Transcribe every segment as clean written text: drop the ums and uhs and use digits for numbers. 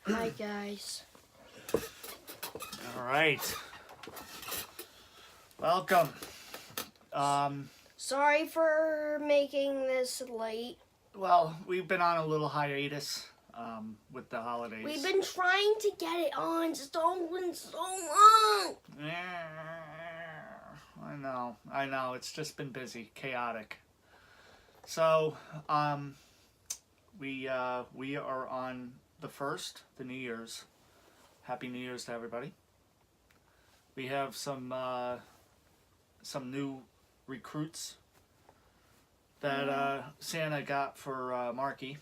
Hi, guys. All right. Welcome. Sorry for making this late. Well, we've been on a little hiatus with the holidays. We've been trying to get it on so long. I know. It's just been busy, chaotic. So, we are on the 1st, the New Year's. Happy New Year's to everybody. We have some new recruits that Santa got for Marky.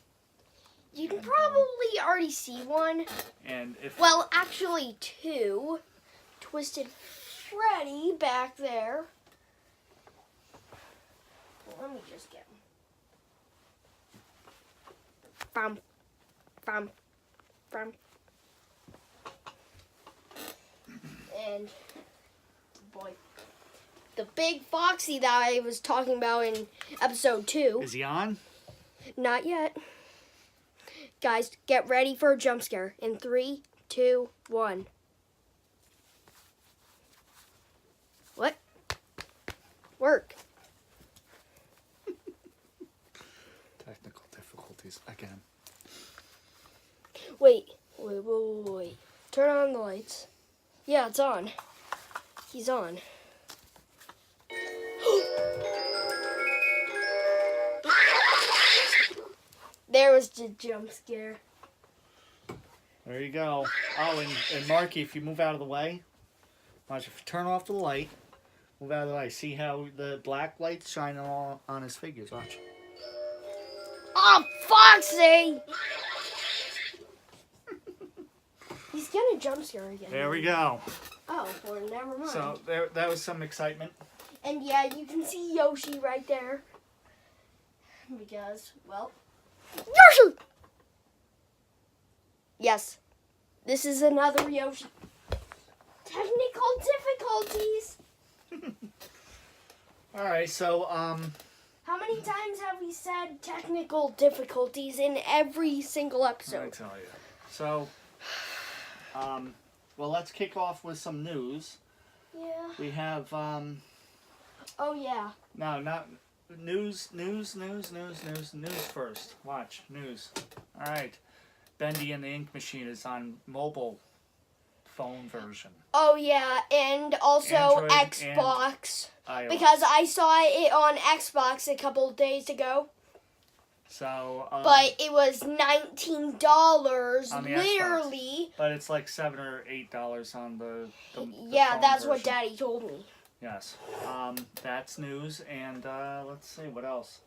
You can probably already see one. And if Well, actually two. Twisted Freddy back there. Let me just get him. Bam. And boy, the big Foxy that I was talking about in episode 2. Is he on? Not yet. Guys, get ready for a jump scare in 3, 2, 1. What? Work. Technical difficulties again. Wait. Turn on the lights. Yeah, it's on. He's on. There was the jump scare. There you go. Oh, and Marky, if you move out of the way, watch, if you turn off the light, move out of the way. See how the black light's shining all on his figures. Watch. Oh, Foxy! He's gonna jump scare again. There we go. Oh, well, never mind. So that was some excitement. And yeah, you can see Yoshi right there. Because, well... Yoshi! Yes. This is another Yoshi. Technical difficulties. Alright, so, How many times have we said technical difficulties in every single I episode? tell you. So, well, let's kick off with some news. Yeah. We have, Oh, yeah. no, not news first. Watch, news. Alright. Bendy and the Ink Machine is on mobile phone version. Oh, yeah, and also Android Xbox. iOS. Because I saw it on Xbox a couple of days ago. So, But it was $19, on the literally. but it's like $7 or $8 on the Yeah, phone that's what version. Daddy told me. Yes. That's news, and let's see what else.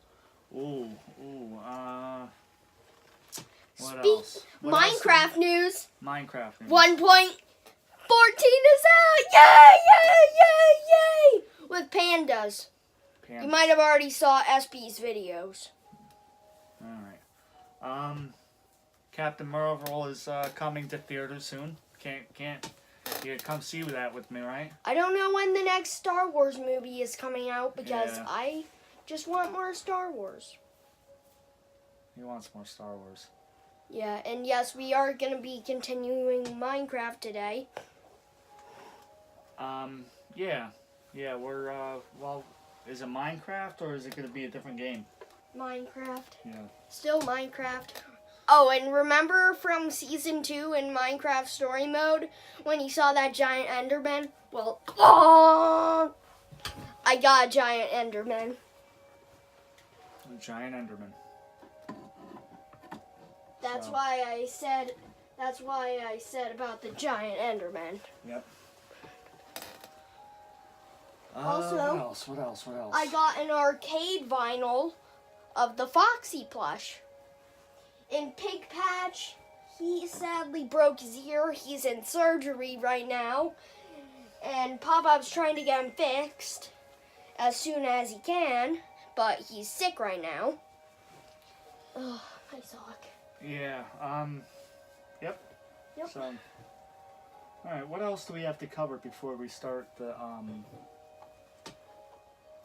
What else? Minecraft news. Minecraft news. 1.14 is out. Yay! With pandas. You might have already saw SP's videos. All right. Captain Marvel is coming to theater soon. Can't you come see that with me, right? I don't know when the next Star Wars movie is coming out because Yeah. I just want more Star Wars. He wants more Star Wars. Yeah, and yes, we are going to be continuing Minecraft today. Yeah, we're, well, is it Minecraft or is it going to be a different game? Minecraft. Yeah. Still Minecraft. Oh, and remember from Season 2 in Minecraft Story Mode when you saw that giant Enderman? Well, I got a giant Enderman. A giant Enderman. That's So. why I said about the giant Enderman. Yep. Also, What else? I got an arcade vinyl of the Foxy plush. In Pig Patch, he sadly broke his ear. He's in surgery right now. And Pop-Up's trying to get him fixed as soon as he can. But he's sick right now. Ugh, I suck. Yeah, yep. So, alright, what else do we have to cover before we start the,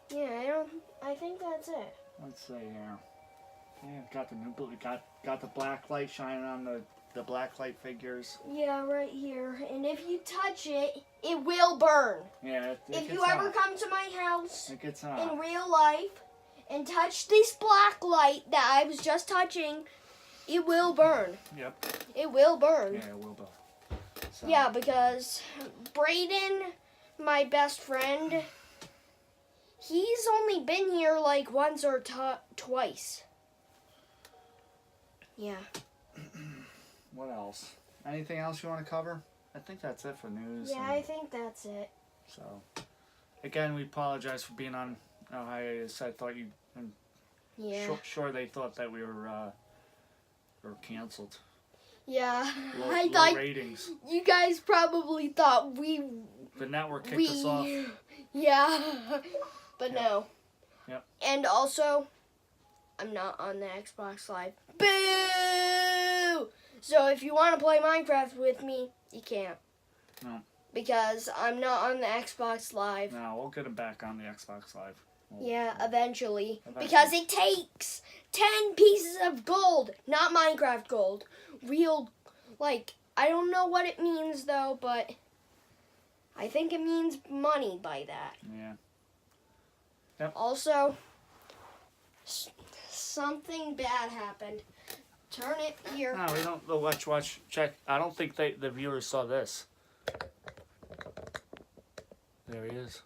Yeah, I think that's it. let's see here. Yeah, got the new blue, got the black light shining on the the black light figures. Yeah, right here. And if you touch it, it will burn. Yeah, if you ever come to my house it gets in hot. real life and touch this black light that I was just touching, it will burn. Yep. It will burn. Yeah, it will burn. So. Yeah, because Brayden, my best friend, he's only been here like once or twice. Yeah. What else? Anything else you want to cover? I think that's it for news. Yeah, I think that's it. So, again, we apologize for being on hiatus. I thought you... Yeah. Sure they thought that we were canceled. Yeah. Low ratings. You guys probably thought the network kicked us off. Yeah. But yep. no. Yep. And also, I'm not on the Xbox Live. Boo! So if you want to play Minecraft with me, you can't. No. Because I'm not on the Xbox Live. No, we'll get him back on the Xbox Live. Eventually. Because it takes 10 pieces of gold. Not Minecraft gold. Real, like, I don't know what it means though, but I think it means money by that. Yeah. Yep. Also, something bad happened. Turn it here. No, we don't. Watch, check. I don't think the viewers saw this. There he is.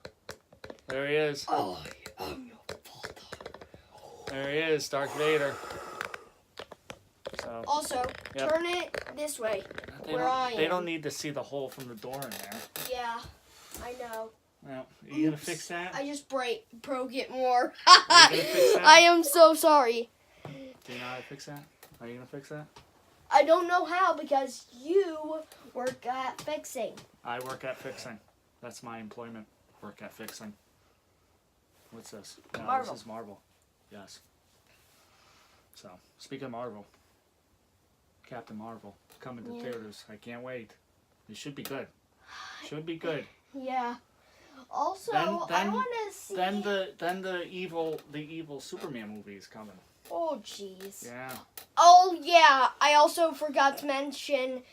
There he is. Oh, I'm your father. There he is, Darth Vader. So. Also, yep. Turn it this way. They don't need to see the hole from the door in there. Yeah, I know. Well, are you gonna fix that? I just broke it more. Are you gonna fix that? I am so sorry. Do you know how to fix that? Are you gonna fix that? I don't know how because you work at fixing. I work at fixing. That's my employment. Work at fixing. What's this? No, Marvel. This is Marvel. Yes. So, speaking of Marvel, Captain Marvel coming to theaters. I can't wait. It should be good. Should be good. Yeah. Also, Then I want to see. Then the evil Superman movie is coming. Oh, jeez. Yeah. Oh, yeah. I also forgot to mention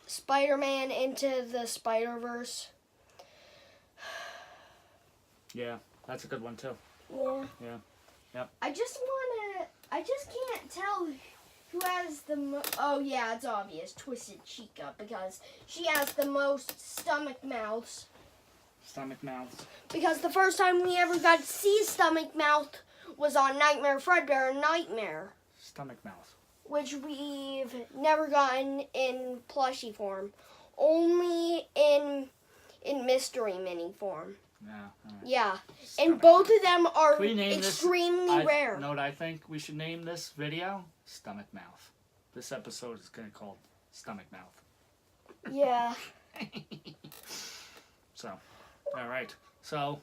Spider-Man Into the Spider-Verse. Yeah, that's a good one too. Yeah. Yeah. Yep. I just can't tell who has the oh yeah, it's obvious, Twisted Chica, because she has the most stomach mouths. Stomach mouths. Because the first time we ever got to see stomach mouth was on Nightmare Fredbear Nightmare. Stomach mouth. Which we've never gotten in plushie form. Only in mystery mini form. Yeah. Right. Yeah. Stomach And both of them are rare. extremely rare. You know what I think we should name this video? Stomach Mouth. This episode is going to be called Stomach Mouth. Yeah. So, all right. So,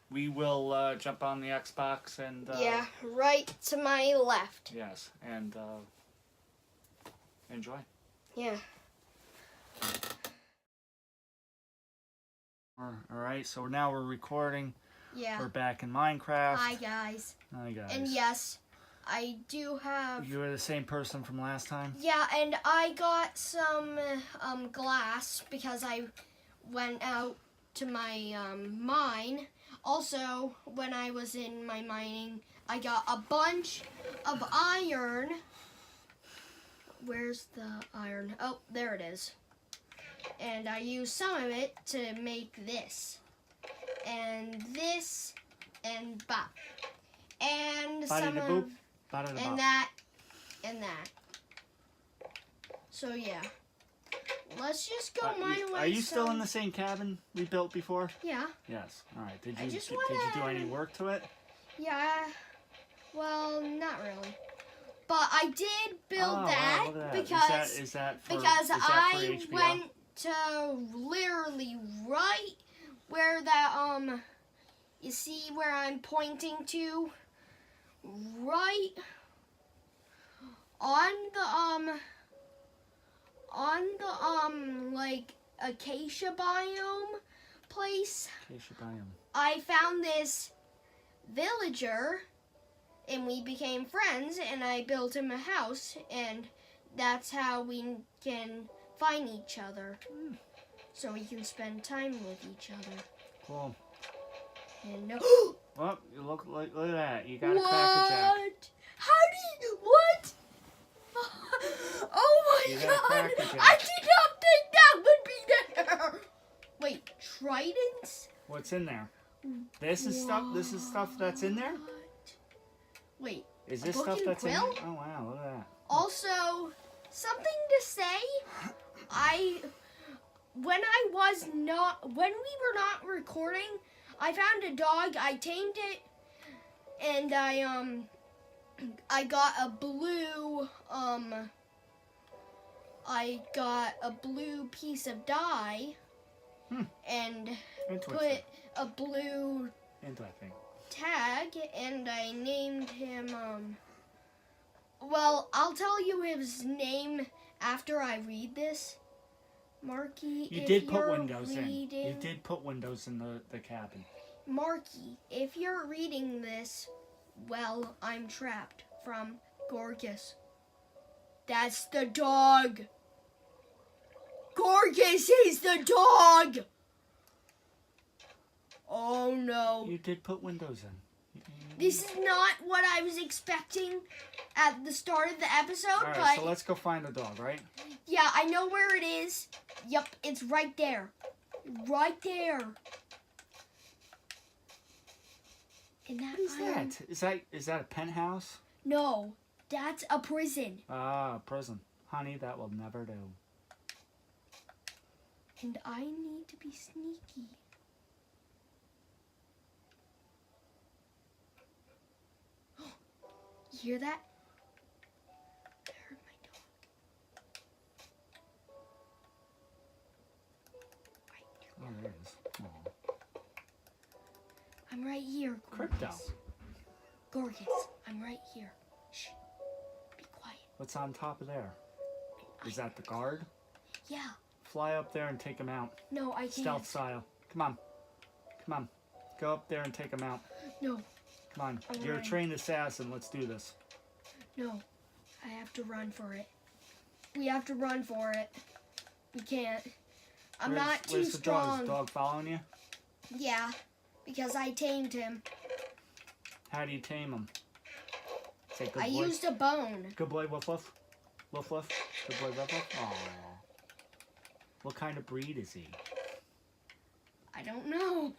we will jump on the Xbox and... yeah, right to my left. Yes, and enjoy. Yeah. All right, so now we're recording. Yeah. We're back in Minecraft. Hi, guys. Hi, guys. And yes, I do have... You were the same person from last time? Yeah, and I got some glass because I went out to my mine. Also, when I was in my mining, I got a bunch of iron. Where's the iron? Oh, there it is. And I used some of it to make this. And this, and bop. And some of... And that, and that. So, yeah. Let's just go my way. Are you still in the same cabin we built before? Yeah. Yes. All right. Did I you just do any work to it? Yeah. Well, not really. But I did build that, wow, because is that for I HBO? went to literally right where that you see where I'm pointing to, right on the like acacia biome place. Acacia biome. I found this villager and we became friends and I built him a house, and that's how we can find each other. So we can spend time with each other. Cool. And no. Well, you look at that. You got a Cracker Jack. What? How do you? What? Oh my God! I did not think that would be there. Wait, tridents? What's in there? This is stuff. This is stuff that's in there. Wait. Is this book stuff and that's in there? quill? Oh wow! Look at that. Also, something to say. When we were not recording, I found a dog. I tamed it, and I got a blue piece of dye, and put a blue tag, and I named him. Well, I'll tell you his name after I read this. Marky, you did put windows in. You did put windows in the cabin. Marky, if you're reading this, well, I'm trapped from Gorgas. That's the dog. Gorgas is the dog. Oh no. You did put windows in. This is not what I was expecting at the start of the episode, All right, but so let's go find the dog, right? yeah, I know where it is. Yep, it's right there. Right there. And What is that? Is that a penthouse? No, that's a prison. Ah, prison. Honey, that will never do. And I need to be sneaky. You hear that? I heard my dog. Oh, there it is. Aw. I'm right here, Gorgas. Crypto. Gorgas, I'm right here. Shh. Be quiet. What's on top of there? Is that the guard? Yeah. Fly up there and take him out. No, I can't. Stealth style. Come on. Come on. Go up there and take him out. No. Come on. I'm You're a running. trained assassin. Let's do this. No. I have to run for it. We have to run for it. We can't. I'm not too Where's the dog? strong. Is the dog following you? Yeah, because I tamed him. How do you tame him? Say good I boy. used a bone. Good boy, woof woof. Woof woof. Good boy, woof woof. Aww. What kind of breed is he? I don't know.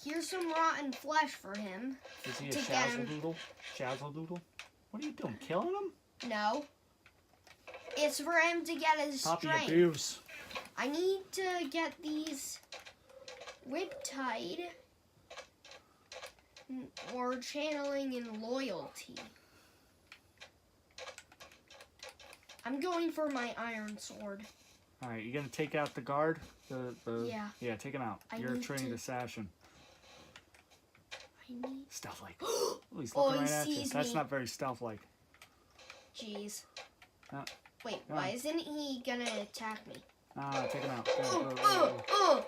Here's some rotten flesh for him. Is he a To get him. shazzle-doodle? Shazzle-doodle? What are you doing? Killing him? No. It's for him to get his Puppy strength. abuse. I need to get these riptide or channeling in loyalty. I'm going for my iron sword. Alright, you gonna take out the guard? Yeah. Yeah, take him out. I You're a need trained to- assassin. I need... Stealth-like. Oh, he's looking he right at you. sees That's me. not very stealth-like. Jeez. No. Wait, Come why on. isn't he gonna attack me? Ah, take him out. Go, go, go.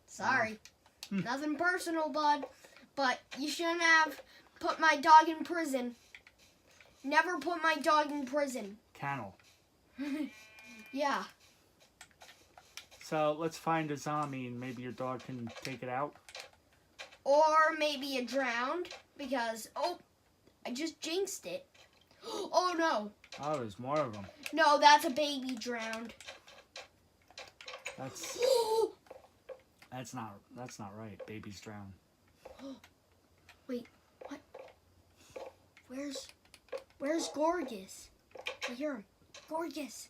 Sorry. Nothing personal, bud. But you shouldn't have put my dog in prison. Never put my dog in prison. Kennel. Yeah. So let's find a zombie and maybe your dog can take it out. Or maybe a drowned. Because, oh, I just jinxed it. Oh, no. Oh, there's more of them. No, that's a baby drowned. That's not right. Babies drown. Wait, what? Where's Gorgas? I hear him. Gorgas.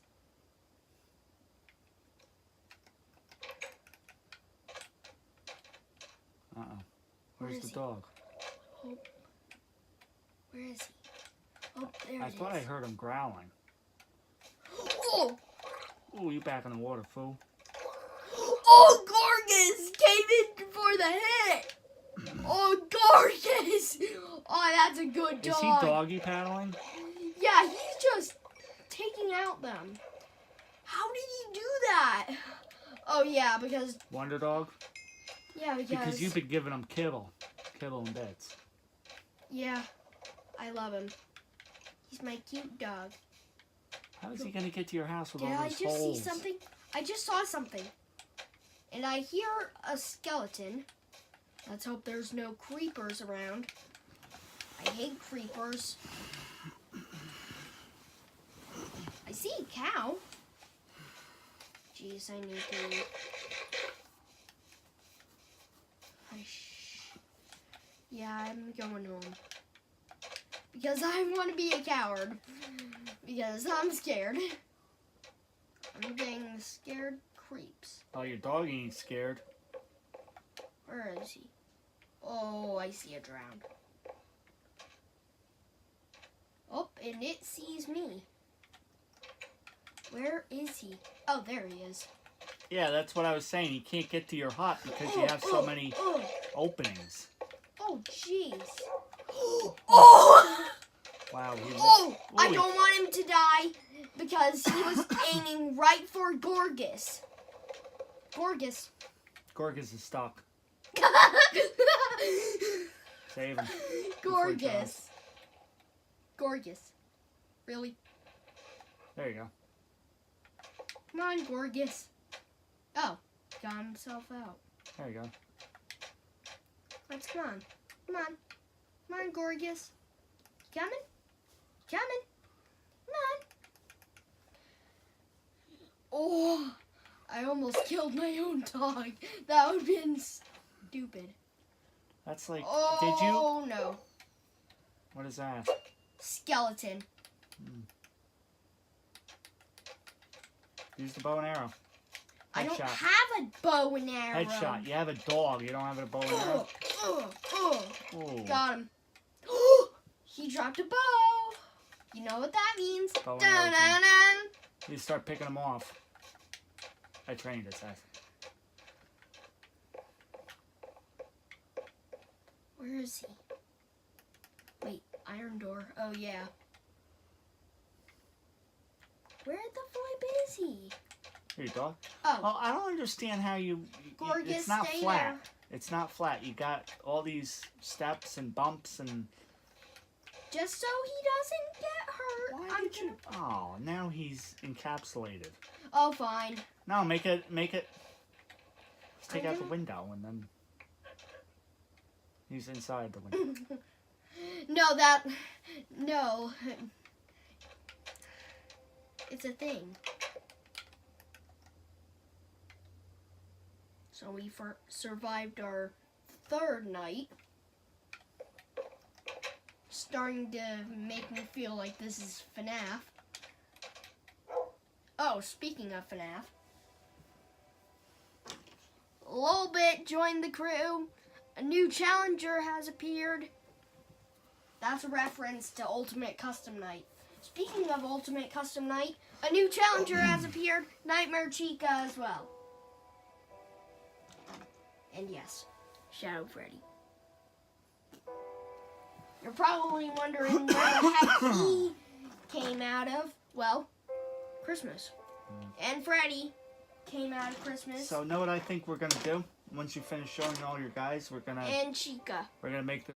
Uh-oh. Where Where's is the he? dog? Oh, where is he? Oh, there I it thought I is. heard him growling. Oh! Ooh, you back in the water, fool. Oh, Gorgas came in for the hit. Oh, Gorgas. Oh, that's a good dog. Is he doggy paddling? Yeah, he's just taking out them. How did he do that? Oh, yeah, because... Wonder dog? Yeah, Because you've been giving him kibble and bits. Yeah, I love him. He's my cute dog. How is he gonna get to your house with all Did I those just holes? see something? I just saw something. And I hear a skeleton. Let's hope there's no creepers around. I hate creepers. I see a cow. Jeez, I need to... Yeah, I'm going home. Because I want to be a coward. Because I'm scared. I'm getting scared creeps. Oh, your dog ain't scared. Where is he? Oh, I see a drowned. Oh, and it sees me. Where is he? Oh, there he is. Yeah, that's what I was saying. He can't get to your hut because you have so many openings. Oh, jeez. Oh! Wow. I don't want him to die because he was aiming right for Gorgus. Gorgus. Gorgus is stuck. Save him. Gorgus. Gorgus. Really? There you go. Come on, Gorgus. Oh, got himself out. There you go. Let's come on. Come on. Come on, Gorgus. Coming? Coming. Come on. Oh, I almost killed my own dog. That would have been stupid. That's like, Oh, did you? Oh, no. What is that? Skeleton. Use the bow and arrow. I don't Headshot. have a bow and arrow. Headshot. You have a dog. You don't have a bow and arrow? Ooh. Got him. He dropped a bow. You know what that means. Bow and Dun, arrow dun, dun. You start picking them off. I trained it, Seth. Where is he? Wait, iron door. Oh, yeah. Where the flip is he? Here, dog. Oh. Oh, I don't understand how Gorgus, it's not stay flat. there. It's not flat. You got all these steps and bumps and... Just so he doesn't get hurt. Why did you... Oh, now he's encapsulated. Oh, fine. No, make it... Let's take out the window and then... He's inside the window. No. It's a thing. So we survived our third night. Starting to make me feel like this is FNAF. Oh, speaking of FNAF. Lolbit joined the crew. A new challenger has appeared. That's a reference to Ultimate Custom Night. Speaking of Ultimate Custom Night, a new challenger has appeared. Nightmare Chica as well. And yes, Shadow Freddy. You're probably wondering where the heck he came out of. Well, Christmas. And Freddy came out of Christmas. So know what I think we're gonna do? Once you finish showing all your guys, we're gonna and Chica. make the